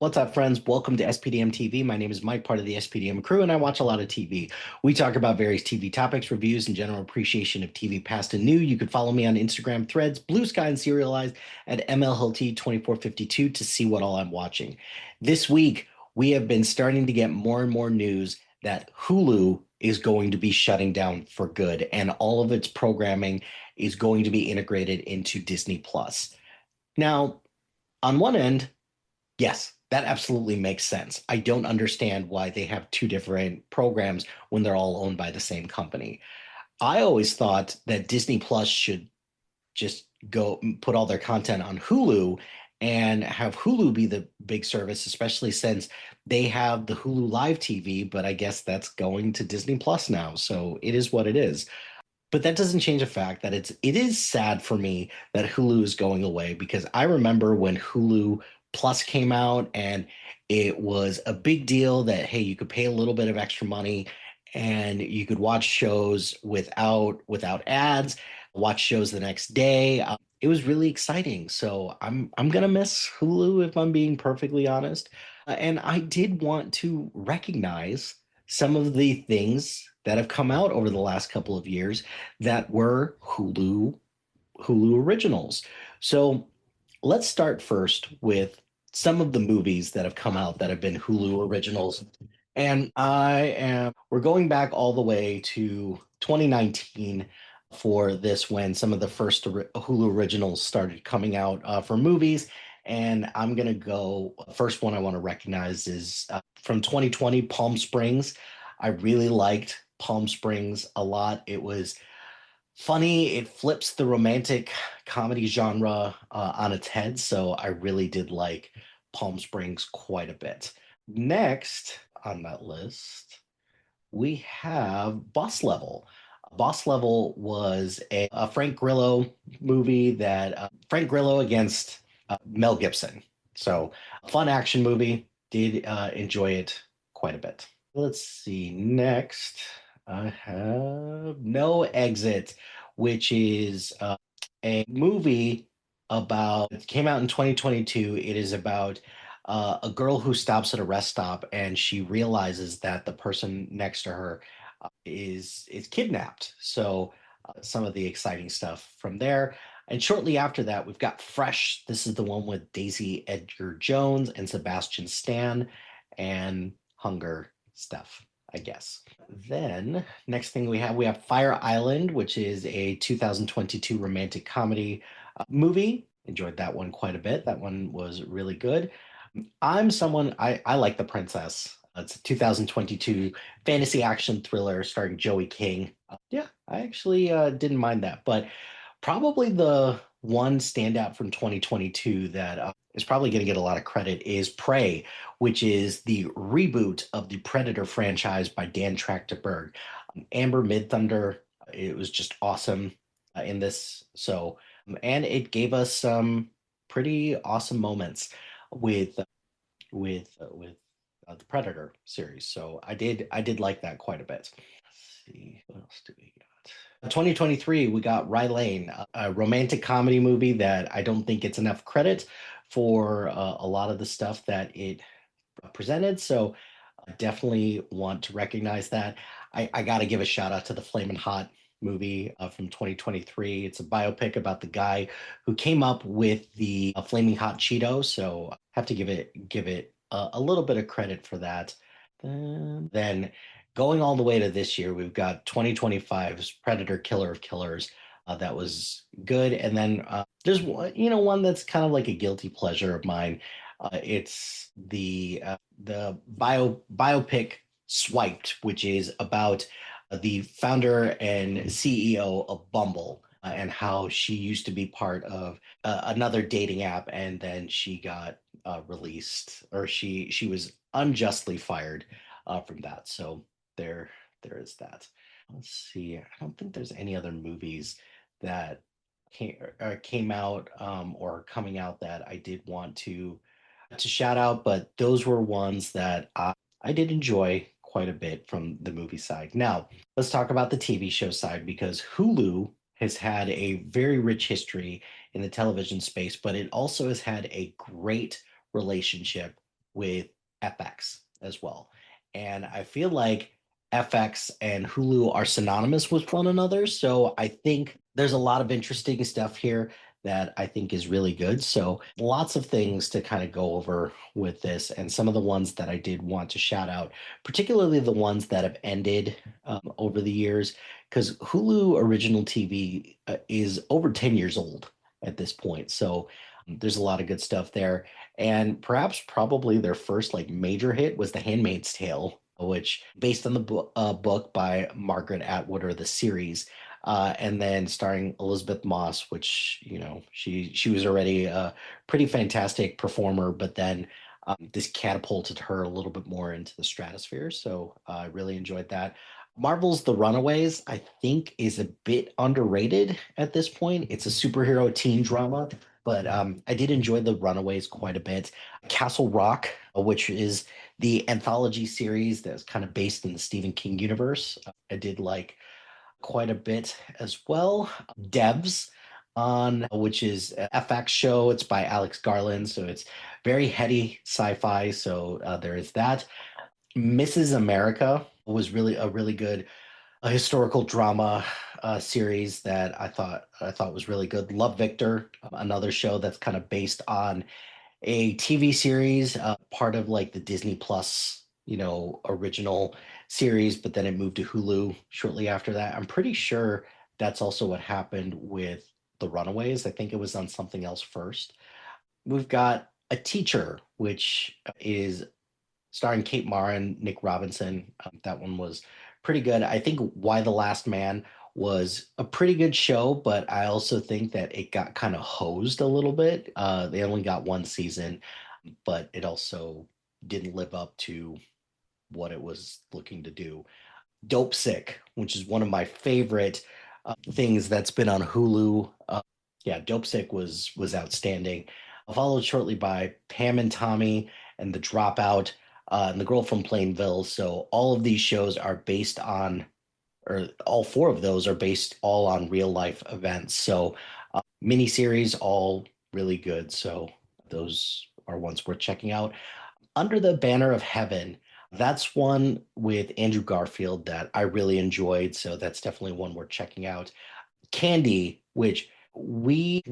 What's up, friends? Welcome to SPDM TV. My name is Mike, part of the SPDM crew, and I watch a lot of TV. We talk about various TV topics, reviews, and general appreciation of TV past and new. You can follow me on Instagram, Threads, Blue Sky, and Serialize at MLHT2452 to see what all I'm watching. This week, we have been starting to get more and more news that Hulu is going to be shutting down for good, and all of its programming is going to be integrated into Disney Plus. Now, on one end, yes, that absolutely makes sense. I don't understand why they have two different programs when they're all owned by the same company. I always thought that Disney Plus should just go put all their content on Hulu and have Hulu be the big service, especially since they have the Hulu Live TV, but I guess that's going to Disney Plus now. So it is what it is. But that doesn't change the fact that it is sad for me that Hulu is going away because I remember when Hulu Plus came out and it was a big deal that hey, you could pay a little bit of extra money and you could watch shows without ads, watch shows the next day. It was really exciting. So I'm gonna miss Hulu if I'm being perfectly honest. And I did want to recognize some of the things that have come out over the last couple of years that were Hulu originals. So let's start first with some of the movies that have come out that have been Hulu originals. And we're going back all the way to 2019 for this when some of the first Hulu originals started coming out for movies. And I'm going to go, first one I want to recognize is from 2020, Palm Springs. I really liked Palm Springs a lot. It was funny. It flips the romantic comedy genre on its head. So I really did like Palm Springs quite a bit. Next on that list, we have Boss Level. Boss Level was a Frank Grillo movie that Frank Grillo against Mel Gibson. So, a fun action movie. Did enjoy it quite a bit. Let's see. Next, I have No Exit, which is a movie about, it came out in 2022. It is about a girl who stops at a rest stop and she realizes that the person next to her is kidnapped. So some of the exciting stuff from there. And shortly after that, we've got Fresh. This is the one with Daisy Edgar Jones and Sebastian Stan and Hunger stuff, I guess. Then next thing we have Fire Island, which is a 2022 romantic comedy movie. Enjoyed that one quite a bit. That one was really good. I like The Princess. It's a 2022 fantasy action thriller starring Joey King. Yeah, I actually didn't mind that, but probably the one standout from 2022 that is probably going to get a lot of credit is Prey, which is the reboot of the Predator franchise by Dan Trachtenberg. Amber Midthunder, it was just awesome in this. So, and it gave us some pretty awesome moments with the Predator series. So I did like that quite a bit. Let's see what else do we got. 2023, we got Rye Lane, a romantic comedy movie that I don't think gets enough credit for a lot of the stuff that it presented. So I definitely want to recognize that. I got to give a shout out to the Flamin' Hot movie from 2023. It's a biopic about the guy who came up with the Flaming Hot Cheeto. So I have to give it a little bit of credit for that. Then going all the way to this year, we've got 2025's Predator Killer of Killers. That was good. And then there's one that's kind of like a guilty pleasure of mine. It's the biopic Swiped, which is about the founder and CEO of Bumble and how she used to be part of another dating app, and then she got released, or she was unjustly fired from that. So there is that. Let's see. I don't think there's any other movies that came out or are coming out that I did want to shout out, but those were ones that I did enjoy quite a bit from the movie side. Now, let's talk about the TV show side because Hulu has had a very rich history in the television space, but it also has had a great relationship with FX as well. And I feel like FX and Hulu are synonymous with one another. So I think there's a lot of interesting stuff here that I think is really good. So lots of things to kind of go over with this, and some of the ones that I did want to shout out, particularly the ones that have ended over the years, because Hulu original TV is over 10 years old at this point. So there's a lot of good stuff there. And perhaps probably their first like major hit was The Handmaid's Tale, which based on the book by Margaret Atwood, or the series, and then starring Elizabeth Moss, which she was already a pretty fantastic performer, but then this catapulted her a little bit more into the stratosphere. So I really enjoyed that. Marvel's The Runaways, I think, is a bit underrated at this point. It's a superhero teen drama, but I did enjoy The Runaways quite a bit. Castle Rock, which is the anthology series that's kind of based in the Stephen King universe, I did like quite a bit as well. Devs, on which is a FX show. It's by Alex Garland, so it's very heady sci-fi. So there is that. Mrs. America was really a really good historical drama series that I thought was really good. Love Victor, another show that's kind of based on a TV series, part of like the Disney Plus, original series, but then it moved to Hulu shortly after that. I'm pretty sure that's also what happened with The Runaways. I think it was on something else first. We've got A Teacher, which is starring Kate Mara and Nick Robinson. That one was pretty good. I think Why the Last Man was a pretty good show, but I also think that it got kind of hosed a little bit. They only got one season, but it also didn't live up to what it was looking to do. Dope Sick, which is one of my favorite things that's been on Hulu. Yeah, Dope Sick was outstanding. Followed shortly by Pam and Tommy and The Dropout, and The Girl from Plainville. So all of these shows are based on, or all four of those are based all on real life events. So miniseries, all really good. So those are ones worth checking out. Under the Banner of Heaven, that's one with Andrew Garfield that I really enjoyed. So that's definitely one worth checking out. Candy, which we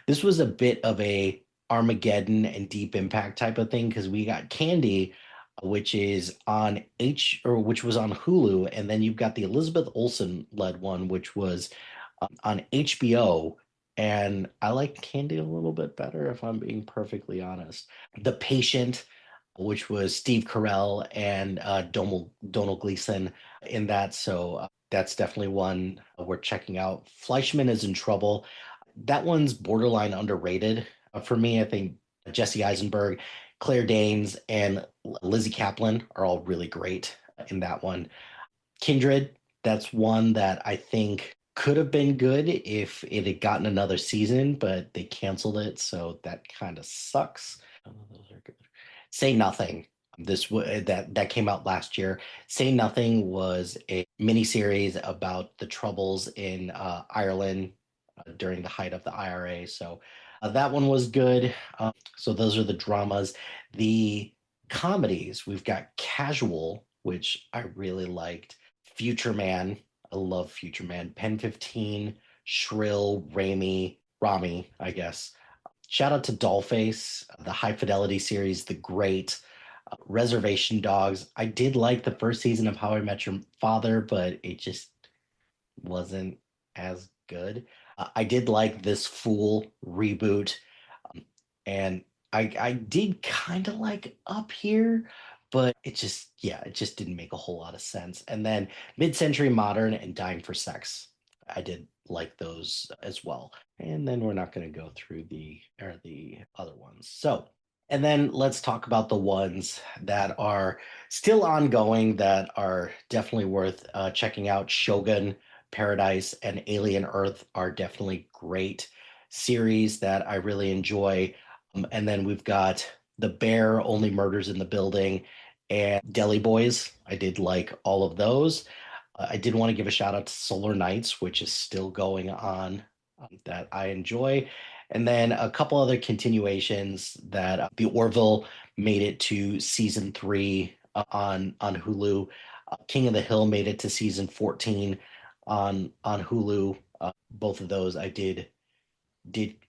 this was a bit of a Armageddon and Deep Impact type of thing, because we got Candy, which is on which was on Hulu, and then you've got the Elizabeth Olsen led one, which was on HBO. And I like Candy a little bit better, if I'm being perfectly honest. The Patient, which was Steve Carell and Donald Gleason in that. So that's definitely one worth checking out. Fleischman is in Trouble. That one's borderline underrated for me. I think Jesse Eisenberg, Claire Danes, and Lizzie Kaplan are all really great in that one. Kindred, that's one that I think could have been good if it had gotten another season, but they canceled it, so that kind of sucks. Oh, those are good. Say Nothing. That came out last year. Say Nothing was a miniseries about the troubles in Ireland during the height of the IRA. So that one was good. So those are the dramas. The comedies, we've got Casual, which I really liked. Future Man, I love Future Man. Pen 15, Shrill, Rami, I guess. Shout out to Dollface, the High Fidelity series, The Great, Reservation Dogs. I did like the first season of How I Met Your Father, but it just wasn't as good. I did like This Fool reboot, and I did kind of like Up Here, but it just didn't make a whole lot of sense. And then Mid-Century Modern and Dying for Sex, I did like those as well. And then we're not going to go through the other ones. So, and then let's talk about the ones that are still ongoing that are definitely worth checking out. Shogun, Paradise, and Alien Earth are definitely great series that I really enjoy. And then we've got The Bear, Only Murders in the Building, and Deli Boys. I did like all of those. I did want to give a shout out to Solar Nights, which is still going on, that I enjoy. And then a couple other continuations that The Orville made it to season 3 on Hulu. King of the Hill made it to season 14 on Hulu. Both of those I did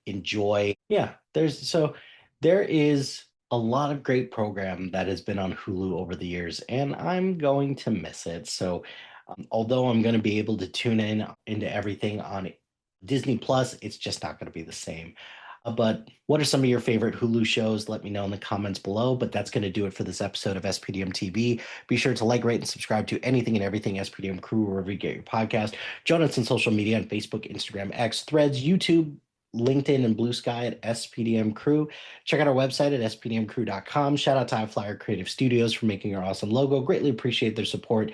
enjoy. Yeah, there is a lot of great program that has been on Hulu over the years, and I'm going to miss it. So, although I'm going to be able to tune in into everything on Disney Plus, it's just not going to be the same. But what are some of your favorite Hulu shows? Let me know in the comments below. But that's going to do it for this episode of SPDM TV. Be sure to like, rate, and subscribe to anything and everything SPDM Crew, wherever you get your podcast. Join us on social media on Facebook, Instagram, X, Threads, YouTube, LinkedIn, and Blue Sky at SPDM Crew. Check out our website at spdmcrew.com. Shout out to HiFlyer Creative Studios for making our awesome logo. Greatly appreciate their support.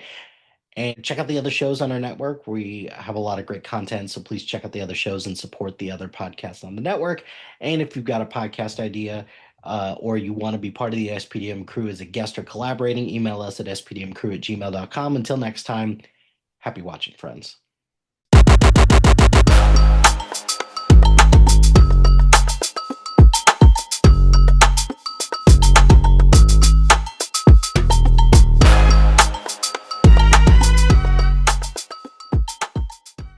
And check out the other shows on our network. We have a lot of great content, so please check out the other shows and support the other podcasts on the network. And if you've got a podcast idea or you want to be part of the SPDM Crew as a guest or collaborating, email us at spdmcrew@gmail.com. Until next time, happy watching, friends.